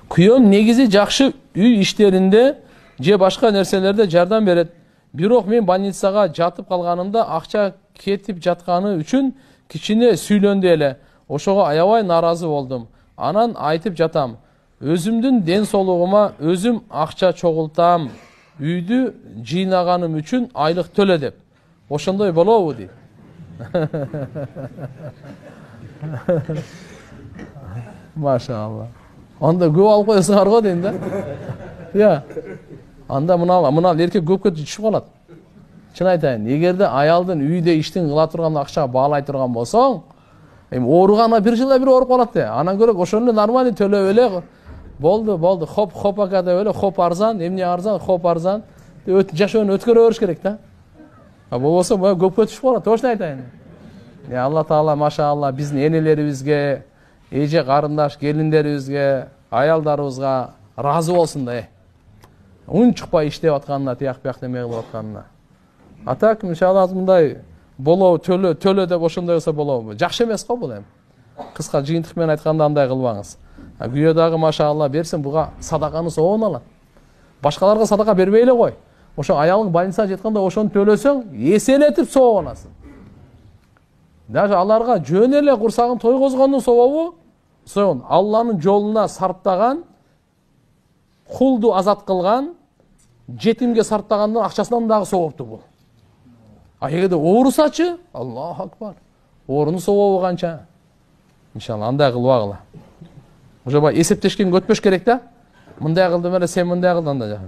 Kuyum negizi жакшы үй иштеринде же башка нерселерде жардам берет. Бирок мен больницага жатып калганымда акча кетип жатканы үчүн кичине сүйлөндү эле. Ошого аябай наразы болдум. Анан айтып жатам. Өзүмдүн ден соолугума өзүм акча чогултам. Үйдү жыйнаганым үчүн айлык төлө деп. Ошондой болобу дейт. Машалла. Анда көп алып коесуңар го дейм да. Я. Анда мына эркек көпкө түшүп калат. Чын айтайын, эгерде аялдын үйдө иштин кыла турган акчага баалай турган болсоң, ооругана бир жылда бир ооруп калат да. Анан көрөк ошону нормалдуу төлөп эле болду. Хоп ака деп эле, хоп арзан, эмне арзан, хоп арзан. Жашоону өткөрө бериш керек да. Болбосо көпкө түшүп калат. Точно айтайын. Алла Таала машалла биздин энелерибизге, эже карындаш келиндерибизге, аялдарыбызга разы болсун да. Унчукпай иштеп атканына, тияк-бияк неме кылып атканына. А так, иншалла мындай болобу, төлө деп ошондой болсо болобу. Жакшы эмес го бул эми. Кыска жыйынтык менен айтканда андай кылбаңыз. Күйөө дагы машалла берсин, буга садаканы соон алат. Башкаларга садака бербей эле кой. Ошо аялың больницага жатканда ошону төлөсөң, эселетип сооп аласың. Даже аларга жөн эле курсагын тойгозгондун собобу соон Алланын жолуна сарптаган, кулду азат кылган, жетимге сарптагандын акчасынан дагы соопту бул. А эгерде оорусачы, Аллаху акбар. Оорунун собобу канча? Иншалла андай кылбагыла. Ошо эсептешкен өтпөш керек да. Мындай кылдым эле, сен мындай кылдың да.